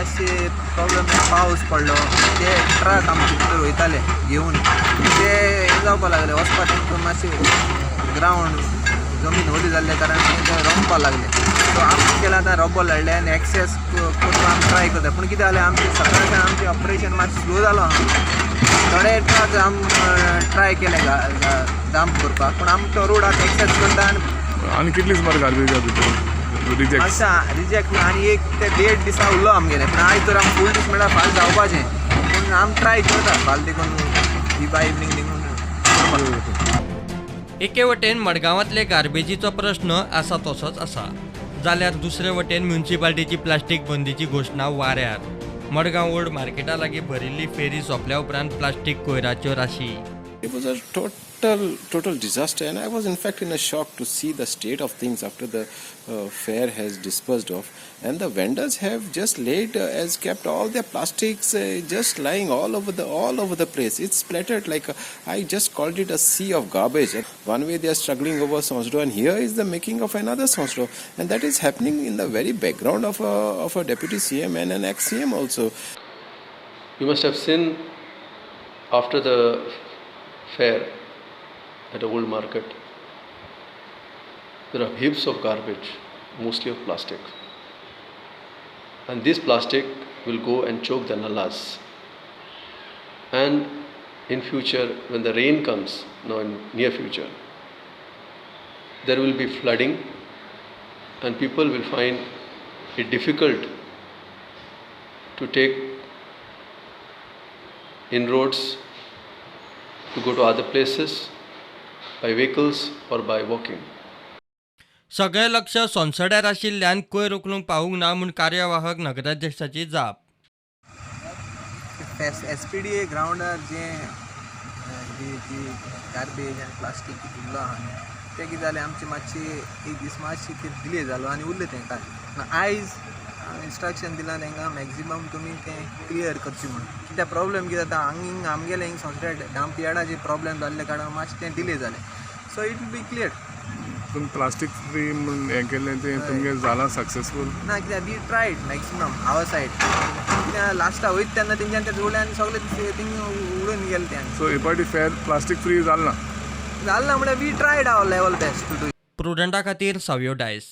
मातशे प्रॉब्लेम पावस पडलो ते ट्रक आमचे भितर वयताले घेवन ते हे जावपाक लागले वचपाक तांकां मातशें ग्रावंड जमीन ओली जाल्ले कारण ते रोंबपाक लागले. सो आमी केलें आतां रॉबल हाडले आनी एक्सेस करपाक आमी ट्राय करता. पूण कितें जालें आमचें सकाळच्यान आमचें ऑपरेशन मातशें स्लो जालो आहा. थोडे ट्रक ट्राय केले डंप करपाक पूण आमचो रोड आतां एक्सेस करता आनी कितली सुमार गार्बेज रिजेक्ट अशा रिजेक्ट आनी एक ते 1.5 दिसा उरलो आमगेलें. पूण आयज तर आमी फूल दीस म्हणल्यार फास्ट जावपाचें पूण आमी ट्राय करता फाल देखून ही बाय इवनिंग देखून. एके वटेन मडगांवांतले गार्बेजीचो प्रश्न आसा तसोच आसा जाल्यार दुसरे वटेन म्युनिसिपालिटीची प्लास्टीक बंदीची घोशणा वाऱ्यार. मडगांव ओल्ड मार्केटा लागीं भरिल्ली फेरी सोंपल्या उपरांत प्लास्टीक कोयराच्यो राशी. It was a total disaster, and I was in fact in a shock to see the state of things after the fair has dispersed off, and the vendors have just kept all their plastics just lying all over the place. It's splattered like I just called it a sea of garbage. One way they are struggling over Sonsodo, and here is the making of another Sonsodo, and that is happening in the very background of a deputy CM and an ex-CM also. You must have seen after the fair at a old market, there are heaps of garbage, mostly of plastic, and this plastic will go and choke the nalas, and in future when the rain comes, now in near future, there will be flooding and people will find it difficult to take inroads to go to other places by vehicles or by walking. सगळे लक्ष सोनसड्यार आशिल्ल्यान कोयर उखलूंक पावूंक ना म्हूण कार्यवाहक नगराध्यक्षाची जाप. SGPDA ग्रावंडार जे गार्बेज आनी प्लास्टीक उरलो आहा तें कितें जालें आमची मातशी एक दीस मातशी डिले जालो आनी उरलें तेंकां. आयज इंस्ट्रक्शन दिलां तांकां मॅक्झिमम तुमी तें क्लियर करचें म्हणून. कित्याक प्रॉब्लेम कितें जाता आमगेलें हिंग सोंसड्या डंप यार्डाचे प्रॉब्लेम जाल्ले कारणान मातशें तें डिले जालें. So it will be clear. तुमी प्लास्टीक फ्री म्हणून हें केल्लें तें तुमगें जालां सक्सेसफूल ना कित्याक we tried maximum our side. कित्याक लास्टा वयता तेन्ना तेंच्यान तें जोडल्यान सगळें थिंग उडून गेलें तें. सो हे पाटी फेर प्लास्टीक फ्री जालना म्हणल्यार we tried our level best to do. प्रुडंटा खातीर सावयो डायस.